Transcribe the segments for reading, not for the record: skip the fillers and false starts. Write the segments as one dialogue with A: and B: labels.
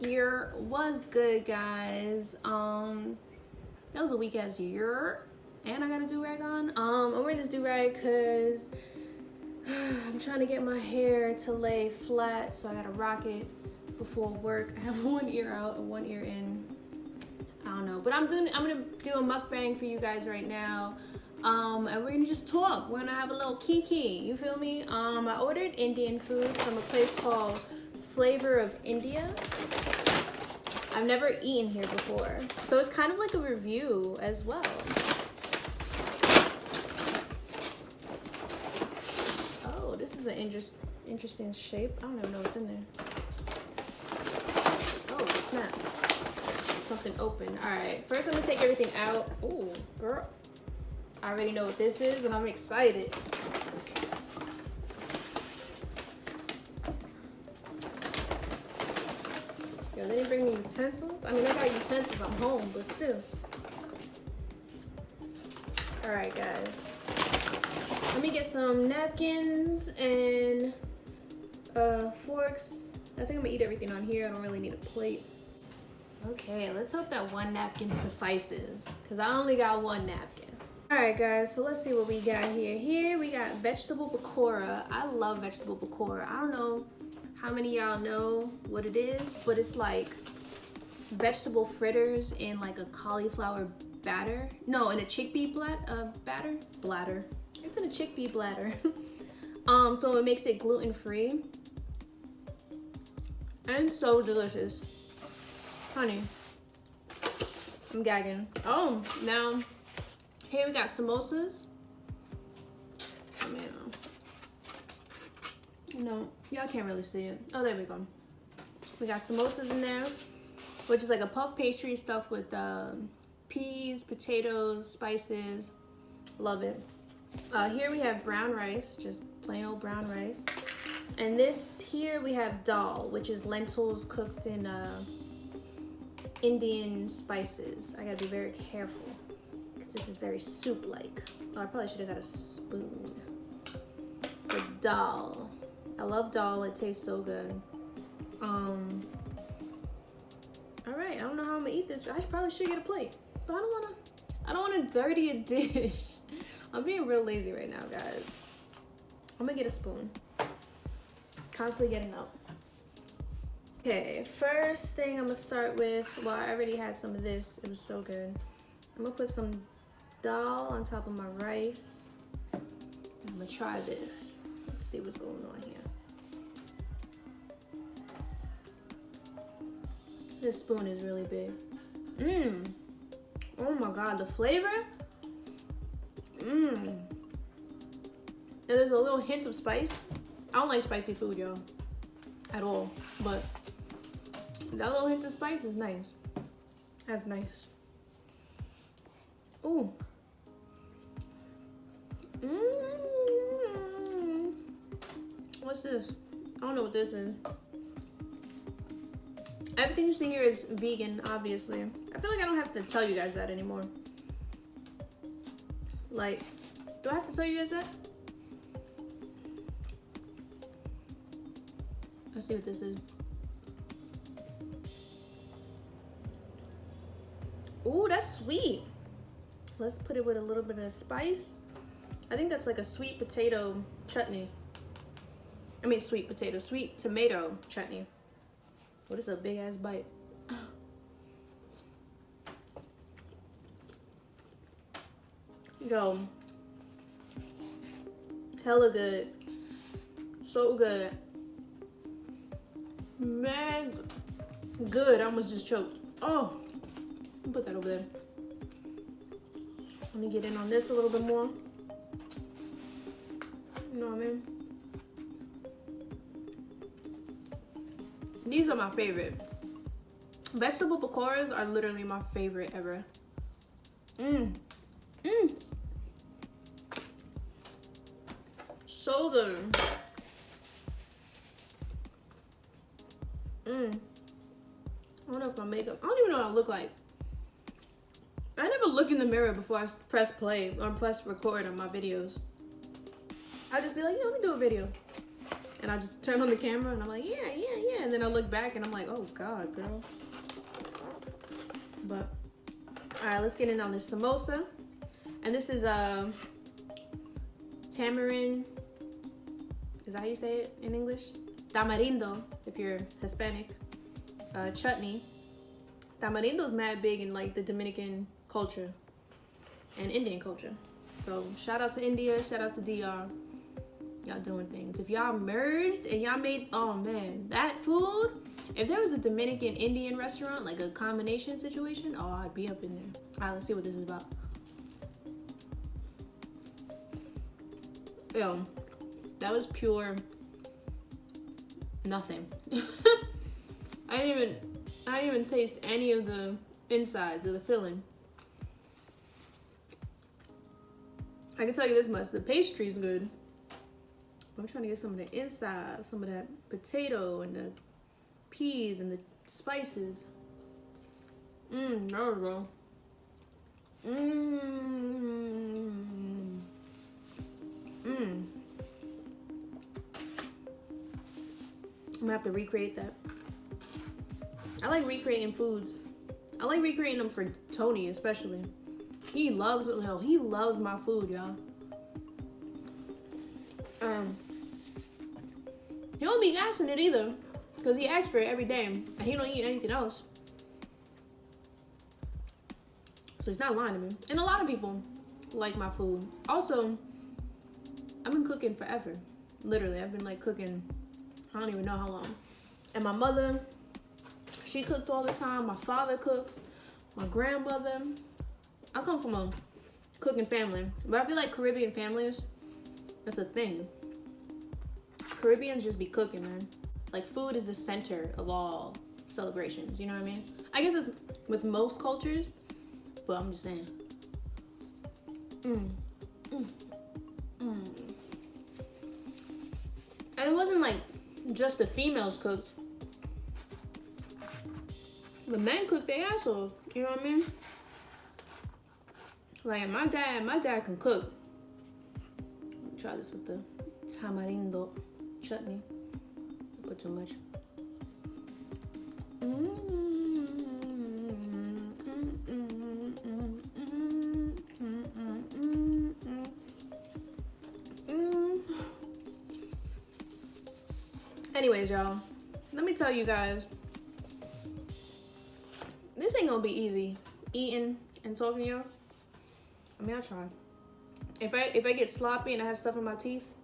A: Year was good, guys. That was a weak ass year, and I got a do-rag on. I'm wearing this do-rag because I'm trying to get my hair to lay flat, so I gotta rock it before work. I have one ear out and one ear in. I don't know, but I'm gonna do a mukbang for you guys right now. And we're gonna just talk. We're gonna have a little kiki, you feel me? I ordered Indian food from a place called Flavor of India. I've never eaten here before, so it's kind of like a review as well. Oh, this is an interesting shape. I don't even know what's in there. Oh, snap. Something open. All right, first I'm gonna take everything out. Oh, girl. I already know what this is, and I'm excited. Yo, they didn't bring me utensils. I mean, I got utensils. I'm home, but still. All right, guys. Let me get some napkins and forks. I think I'm gonna eat everything on here. I don't really need a plate. Okay, let's hope that one napkin suffices, because I only got one napkin. All right, guys, so let's see what we got here. Here we got vegetable pakora. I love vegetable pakora. I don't know how many of y'all know what it is, but it's like vegetable fritters in like a cauliflower batter. No, in a chickpea bladder. It's in a chickpea bladder. So it makes it gluten-free and so delicious. Honey, I'm gagging. Oh, now here we got samosas. Oh man, no, y'all can't really see it. Oh, there we go. We got samosas in there, which is like a puff pastry stuffed with peas, potatoes, spices. Love it. Here we have brown rice, just plain old brown rice. And this here we have dal, which is lentils cooked in Indian spices. I gotta be very careful because this is very soup-like. Oh, I probably should have got a spoon. The dal. I love dal. It tastes so good. All right. I don't know how I'm gonna eat this. I probably should get a plate, but I don't wanna dirty a dish. I'm being real lazy right now, guys. I'm gonna get a spoon. Constantly getting up. Okay, first thing I'm gonna start with, well, I already had some of this. It was so good. I'm gonna put some dal on top of my rice. I'm gonna try this. Let's see what's going on here. This spoon is really big. Oh my God, the flavor. There's a little hint of spice. I don't like spicy food, y'all, at all. But that little hint of spice is nice. That's nice. Ooh. What's this? I don't know what this is. Everything you see here is vegan, obviously. I feel like I don't have to tell you guys that anymore. Like, do I have to tell you guys that? Let's see what this is. Ooh, that's sweet. Let's put it with a little bit of spice. I think that's like a sweet potato chutney. I mean sweet tomato chutney. What is a big ass bite? Yo. Hella good. So good. Man, good. I almost just choked. Oh, put that over there. Let me get in on this a little bit more. You know what I mean? These are my favorite. Vegetable pakoras are literally my favorite ever. So good. I don't know if my makeup, I don't even know what I look like. I never look in the mirror before I press play or press record on my videos. I just be like, yeah, let me do a video. And I just turn on the camera and I'm like, yeah. and then I look back and I'm like, oh God, girl. But all right, let's get in on this samosa. And this is tamarind. Is that how you say it in English? Tamarindo, if you're Hispanic. Chutney. Tamarindo's mad big in like the Dominican culture and Indian culture. So shout out to India, shout out to DR. Y'all doing things. If y'all merged and y'all made, oh man, that food, if there was a Dominican Indian restaurant, like a combination situation, oh, I'd be up in there. All right, let's see what this is about. Yo, that was pure nothing. I didn't even taste any of the insides of the filling. I can tell you this much, the pastry's good. I'm trying to get some of the inside, some of that potato and the peas and the spices. There we go. I'm gonna have to recreate that. I like recreating foods. I like recreating them for Tony, especially. He loves my food, y'all. He don't be gassing it either, because he asks for it every day, and he don't eat anything else. So he's not lying to me. And a lot of people like my food. Also, I've been cooking forever. Literally, I've been like cooking, I don't even know how long. And my mother, she cooked all the time. My father cooks. My grandmother. I come from a cooking family, but I feel like Caribbean families, that's a thing. Caribbeans just be cooking, man. Like, food is the center of all celebrations, you know what I mean? I guess it's with most cultures, but I'm just saying. And it wasn't like just the females cooked. The men cooked their ass off, you know what I mean? Like, my dad can cook. Let me try this with the tamarindo chutney. Don't put too much. Anyways, y'all, let me tell you guys, this ain't gonna be easy eating and talking to y'all. I mean, I'll try. If I get sloppy and I have stuff in my teeth,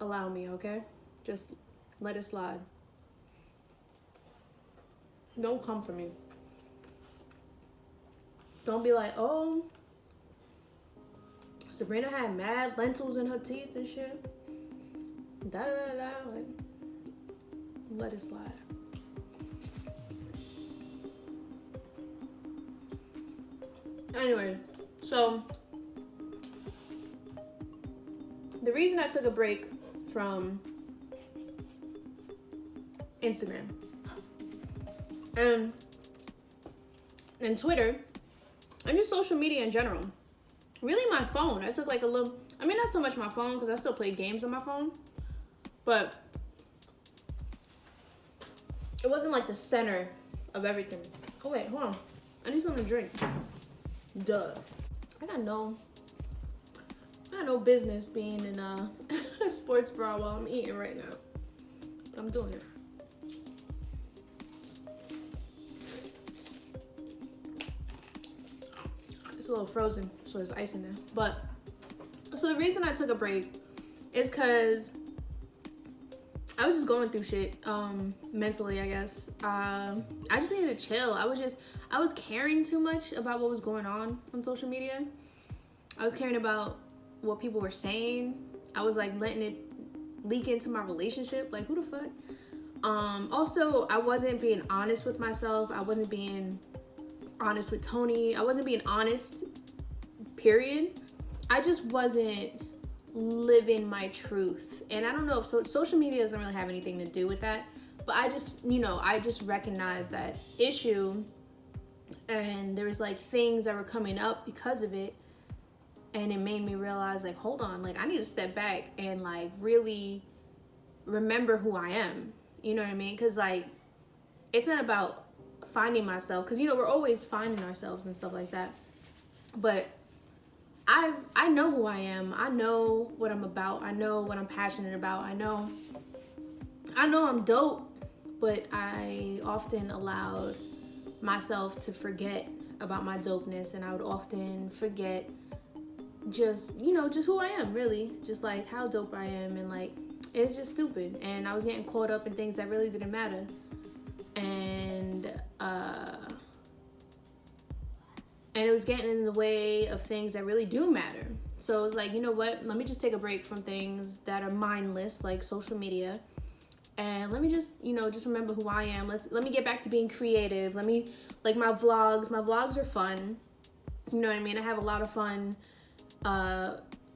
A: allow me, okay? Just let it slide. Don't come for me. Don't be like, oh, Sabrina had mad lentils in her teeth and shit. Da da da da. Like, let it slide. Anyway, so the reason I took a break from Instagram and Twitter and just social media in general, really my phone. I took like a little, I mean, not so much my phone because I still play games on my phone, but it wasn't like the center of everything. Oh wait, hold on. I need something to drink. Duh. I got no business being in a sports bra while I'm eating right now. But I'm doing it. It's a little frozen, so there's ice in there. But, so the reason I took a break is because I was just going through shit, mentally, I guess. I just needed to chill. I was caring too much about what was going on social media. I was caring about what people were saying. I was like letting it leak into my relationship. Like, who the fuck? Also, I wasn't being honest with myself. I wasn't being honest with Tony. I wasn't being honest, period. I just wasn't living my truth. And I don't know if social media doesn't really have anything to do with that, but I just recognized that issue, and there was like things that were coming up because of it, and it made me realize, like, hold on, like, I need to step back and like really remember who I am You know what I mean? Because, like, it's not about finding myself. Because, you know, we're always finding ourselves and stuff like that. But I know who I am. I know what I'm about. I know what I'm passionate about. I know I'm dope. But I often allowed myself to forget about my dopeness. And I would often forget just, you know, just who I am, really. Just, like, how dope I am. And, like, it's just stupid. And I was getting caught up in things that really didn't matter. And it was getting in the way of things that really do matter. So it was like, you know what? Let me just take a break from things that are mindless, like social media. And let me just, you know, just remember who I am. Let me get back to being creative. Let me, like, my vlogs are fun. You know what I mean? I have a lot of fun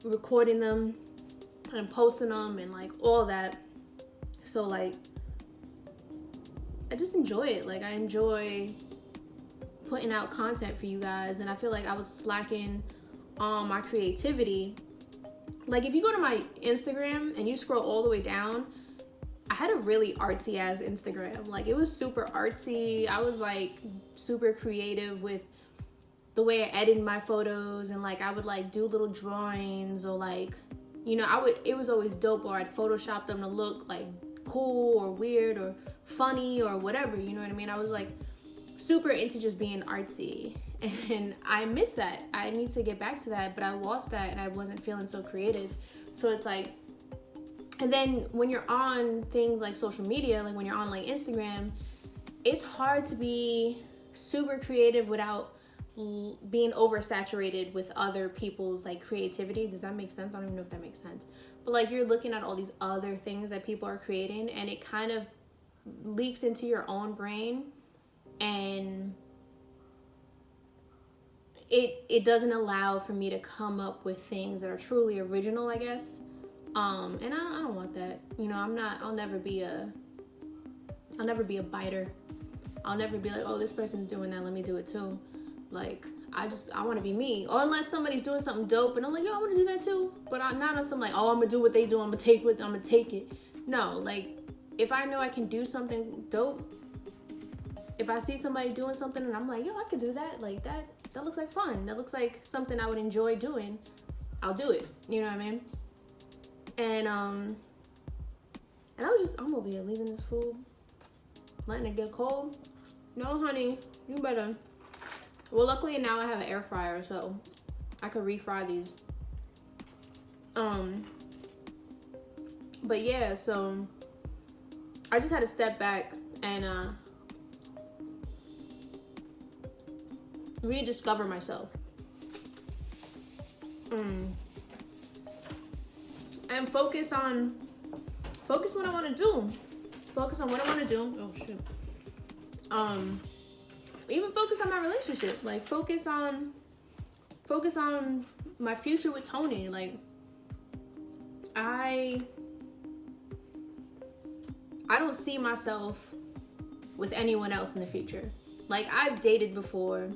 A: recording them and posting them and, like, all that. So, like, I just enjoy it. Like, I enjoy putting out content for you guys. And I feel like I was slacking on my creativity. Like, if you go to my Instagram and you scroll all the way down, I had a really artsy ass Instagram. Like, it was super artsy. I was, like, super creative with the way I edited my photos, and, like, I would, like, do little drawings, or, like, you know, it was always dope, or I'd Photoshop them to look, like, cool or weird or funny or whatever, you know what I mean? I was, like, super into just being artsy, and I miss that. I need to get back to that, but I lost that, and I wasn't feeling so creative. So it's like, and then when you're on things like social media, like when you're on, like, Instagram, it's hard to be super creative without being oversaturated with other people's, like, creativity. Does that make sense? I don't even know if that makes sense. But, like, you're looking at all these other things that people are creating, and it kind of leaks into your own brain, and it doesn't allow for me to come up with things that are truly original, I guess. And I don't want that. You know, I'll never be a biter. I'll never be like, oh, this person's doing that, let me do it too. Like, I want to be me. Or unless somebody's doing something dope and I'm like, yo, I want to do that too. But I'm not on some, like, oh, I'm going to do what they do, I'm going to take it. No, like, if I know I can do something dope, if I see somebody doing something and I'm like, yo, I could do that, like, that looks like fun. That looks like something I would enjoy doing, I'll do it. You know what I mean? And I'm over here leaving this food, letting it get cold. No, honey, you better. Well, luckily now I have an air fryer, so I could refry these. But yeah, so I just had to step back and rediscover myself. And focus what I want to do. Focus on what I want to do. Oh shit. Even focus on my relationship. Like, focus on my future with Tony. Like, I don't see myself with anyone else in the future. Like, I've dated before.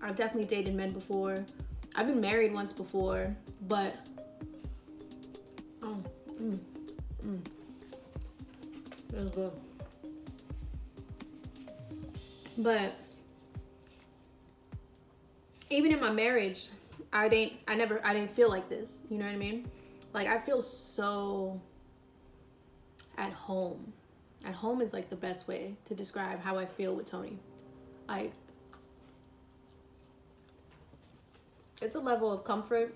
A: I've definitely dated men before. I've been married once before, but that was good. But even in my marriage, I didn't feel like this. You know what I mean? Like, I feel so at home. At home is, like, the best way to describe how I feel with Tony. Like, it's a level of comfort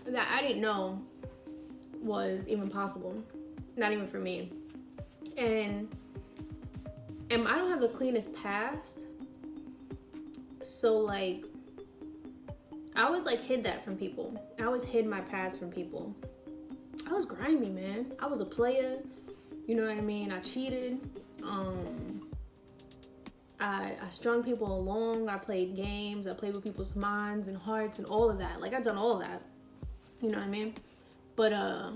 A: that I didn't know was even possible. Not even for me. And I don't have the cleanest past. So, like, I always, like, hid that from people. I always hid my past from people. I was grimy, man. I was a player. You know what I mean? I cheated. I strung people along. I played games. I played with people's minds and hearts and all of that. Like, I've done all of that. You know what I mean? But I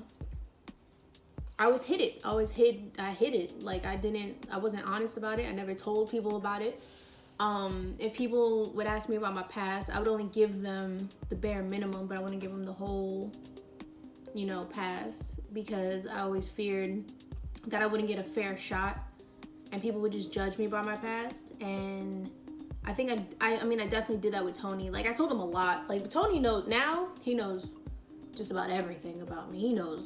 A: always hid it. I hid it. Like, I wasn't honest about it. I never told people about it. If people would ask me about my past, I would only give them the bare minimum, but I wouldn't give them the whole, you know, past, because I always feared that I wouldn't get a fair shot and people would just judge me by my past. And I think I mean, I definitely did that with Tony. Like, I told him a lot. Like, Tony knows now, he knows just about everything about me. He knows.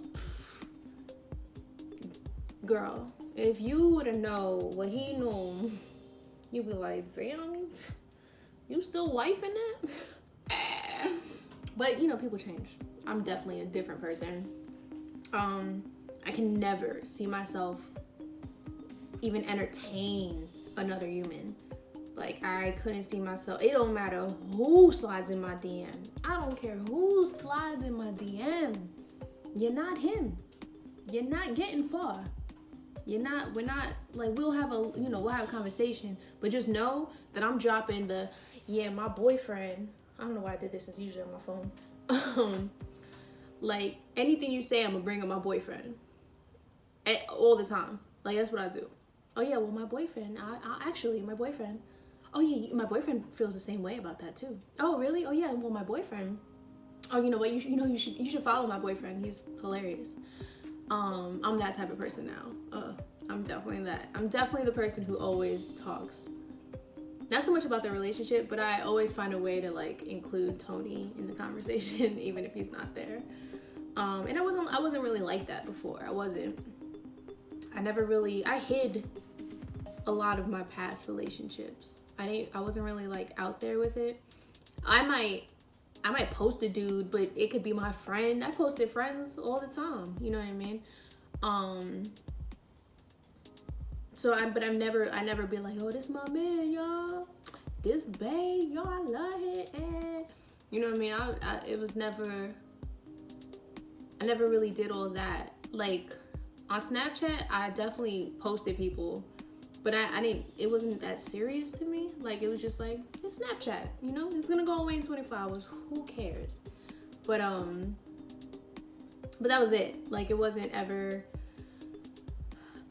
A: Girl, if you would have known what he knew, you'd be like, damn, you still wifing that? But, you know, people change. I'm definitely a different person. I can never see myself even entertain another human. Like, I couldn't see myself. It don't matter who slides in my DM. I don't care who slides in my DM. You're not him. You're not getting far. We're not, like, we'll have a conversation, but just know that I'm dropping my boyfriend. I don't know why I did this. It's usually on my phone. Like, anything you say, I'm gonna bring up my boyfriend. All the time. Like, that's what I do. Oh yeah, well, my boyfriend, my boyfriend. Oh yeah, my boyfriend feels the same way about that too. Oh really? Oh yeah, well, my boyfriend. Oh, you know what? You should follow my boyfriend. He's hilarious. I'm that type of person now. I'm definitely that. I'm definitely the person who always talks. Not so much about the relationship, but I always find a way to, like, include Tony in the conversation, even if he's not there. And I wasn't really like that before. I hid a lot of my past relationships. I wasn't really, like, out there with it. I might post a dude, but it could be my friend. I posted friends all the time. You know what I mean? But I never be like, oh, this my man, y'all. This babe, y'all, I love it. You know what I mean? I never really did all that. Like, on Snapchat, I definitely posted people, but it wasn't that serious to me. Like, it was just like, it's Snapchat, you know? It's gonna go away in 24 hours. Who cares? But that was it. Like, it wasn't ever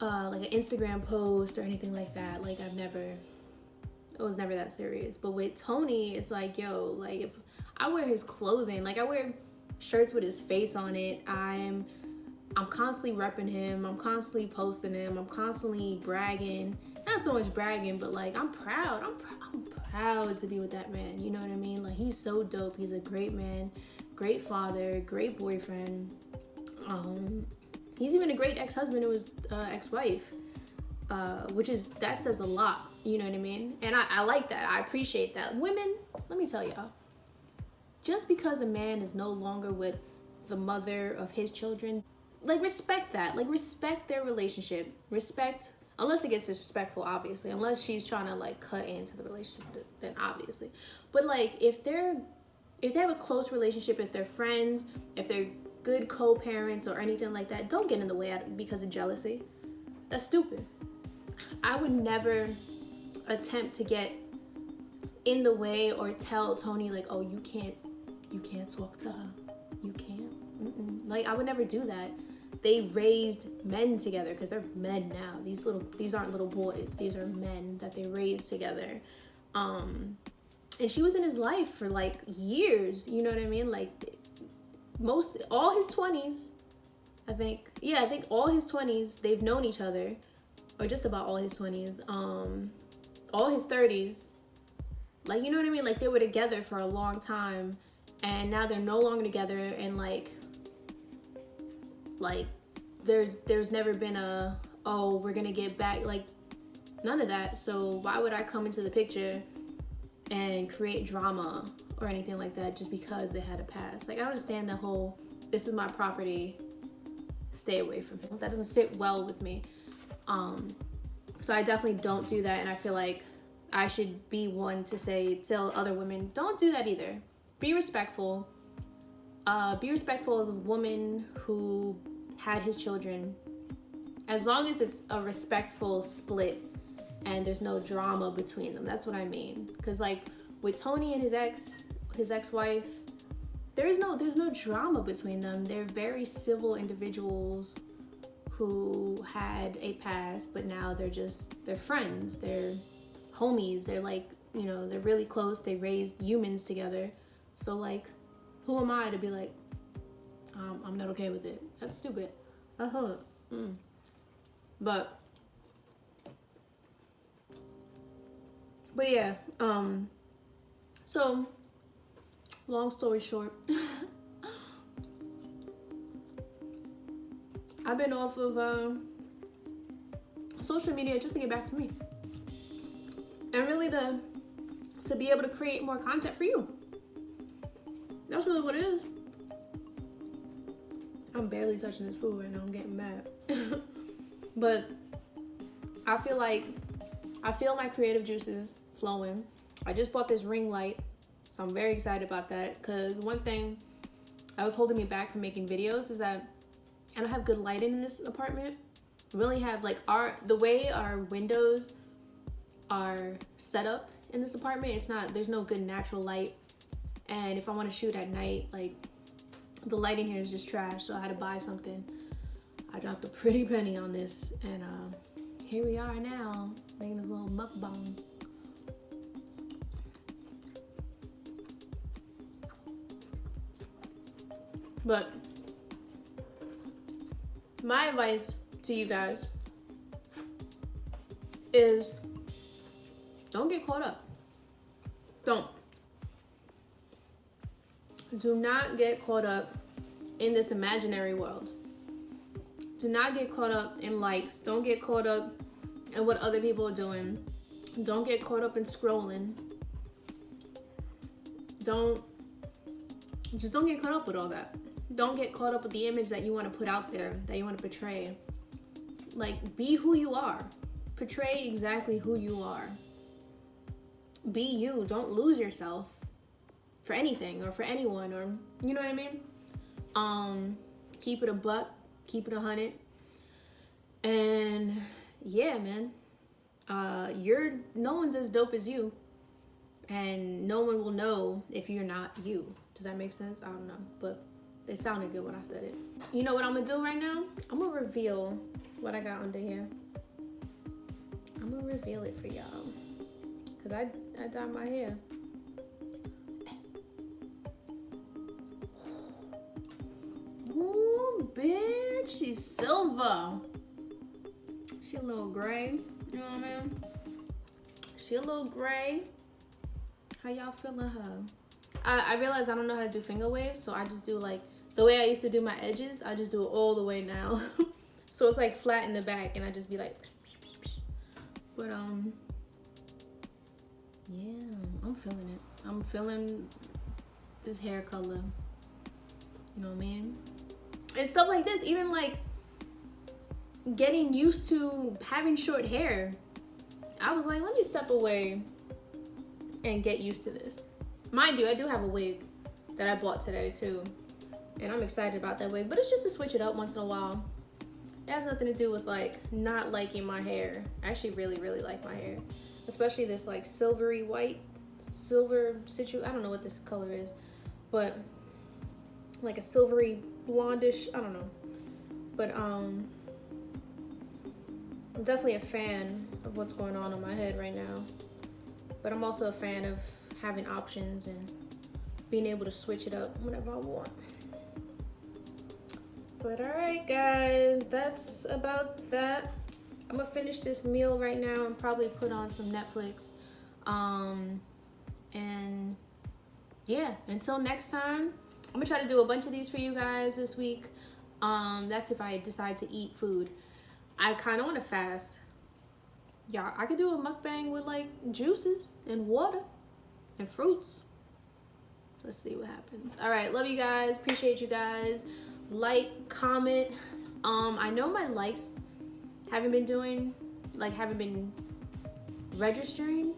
A: like an Instagram post or anything like that. Like, it was never that serious. But with Tony, it's like, yo, like, if I wear his clothing, like, I wear shirts with his face on it, I'm constantly repping him, I'm constantly posting him, I'm constantly bragging. Not so much bragging, but, like, I'm proud to be with that man. You know what I mean? Like, he's so dope. He's a great man, great father, great boyfriend. He's even a great ex-husband to his ex-wife, that says a lot. You know what I mean? And I like that. I appreciate that. Women, let me tell y'all, just because a man is no longer with the mother of his children, like, respect that. Like, respect their relationship. Respect, unless it gets disrespectful, obviously. Unless she's trying to, like, cut into the relationship, then obviously. But, like, if they have a close relationship, if they're friends, if they're good co-parents or anything like that, don't get in the way because of jealousy. That's stupid. I would never attempt to get in the way or tell Tony, like, oh, you can't talk to her. You can't. Mm-mm. Like, I would never do that. They raised men together, because they're men now. These aren't little boys. These are men that they raised together. And she was in his life for, like, years. You know what I mean? Like, all his 20s, I think all his 20s, they've known each other, or just about all his 20s, all his 30s, like, you know what I mean? Like, they were together for a long time, and now they're no longer together, and, like, there's never been we're gonna get back, like, none of that. So why would I come into the picture and create drama or anything like that just because it had a past? Like, I understand the whole, this is my property, stay away from him. That doesn't sit well with me. So I definitely don't do that, and I feel like I should be one to tell other women, don't do that either. Be respectful. Be respectful of the woman who had his children, as long as it's a respectful split and there's no drama between them. That's what I mean. Because, like, with Tony and his ex-wife, there's no drama between them. They're very civil individuals who had a past, but now they're friends, they're homies, they're, like, you know, they're really close, they raised humans together. So, like, who am I to be like, I'm not okay with it? That's stupid. But yeah, so long story short, I've been off of social media just to get back to me, and really to be able to create more content for you. That's really what it is. I'm barely touching this food right now. I'm getting mad. But I feel my creative juices flowing. I just bought this ring light, so I'm very excited about that, because one thing that was holding me back from making videos is that I don't have good lighting in this apartment. We only have like the way our windows are set up in this apartment, there's no good natural light. And if I want to shoot at night, like, the lighting here is just trash, so I had to buy something. I dropped a pretty penny on this, and here we are now, making this little mukbang. But my advice to you guys is don't get caught up. Do not get caught up in this imaginary world. Do not get caught up in likes. Don't get caught up in what other people are doing. Don't get caught up in scrolling. Don't get caught up with all that. Don't get caught up with the image that you want to put out there, that you want to portray. Like, be who you are. Portray exactly who you are. Be you. Don't lose yourself for anything or for anyone, or you know what I mean. Keep it a buck, keep it 100, and yeah, man, no one's as dope as you, and no one will know if you're not you. Does that make sense? I don't know, but it sounded good when I said it. You know what I'm gonna do right now? I'm gonna reveal what I got under here. I'm gonna reveal it for y'all, cause I dyed my hair. Ooh, bitch, she's silver. She a little gray, you know what I mean? She a little gray. How y'all feeling her? I realized I don't know how to do finger waves, so I just do like, the way I used to do my edges, I just do it all the way now. So it's like flat in the back, and I just be like, but yeah, I'm feeling it. I'm feeling this hair color. You know what I mean? And stuff like this, even like getting used to having short hair. I was like, let me step away and get used to this. Mind you, I do have a wig that I bought today too, and I'm excited about that wig, but it's just to switch it up once in a while. It has nothing to do with like not liking my hair. I actually really like my hair, especially this like silvery white, silver situ. I don't know what this color is, but like a silvery blondish, I don't know, but I'm definitely a fan of what's going on my head right now, but I'm also a fan of having options and being able to switch it up whenever I want. But all right, guys, that's about that. I'm gonna finish this meal right now and probably put on some Netflix, and yeah, until next time, I'm gonna try to do a bunch of these for you guys this week. That's if I decide to eat food. I kind of want to fast. Yeah, I could do a mukbang with like juices and water and fruits. Let's see what happens. All right, love you guys. Appreciate you guys. Like, comment. I know my likes haven't been registering.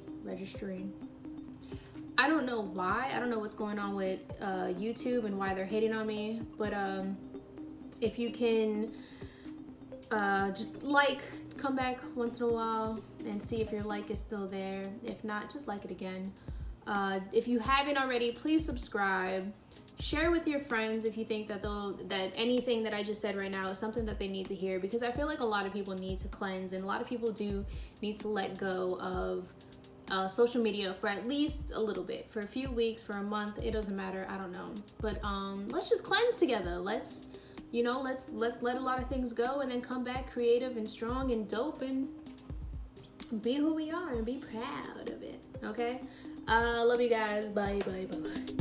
A: I don't know why. I don't know what's going on with YouTube and why they're hating on me. But if you can just come back once in a while and see if your like is still there. If not, just like it again. If you haven't already, please subscribe. Share with your friends if you think that anything that I just said right now is something that they need to hear, because I feel like a lot of people need to cleanse, and a lot of people do need to let go of social media for at least a little bit, for a few weeks, for a month. It doesn't matter. I don't know, but let's just cleanse together. Let's you know, let's let a lot of things go and then come back creative and strong and dope and be who we are and be proud of it. Okay? Love you guys. Bye, bye, bye, bye.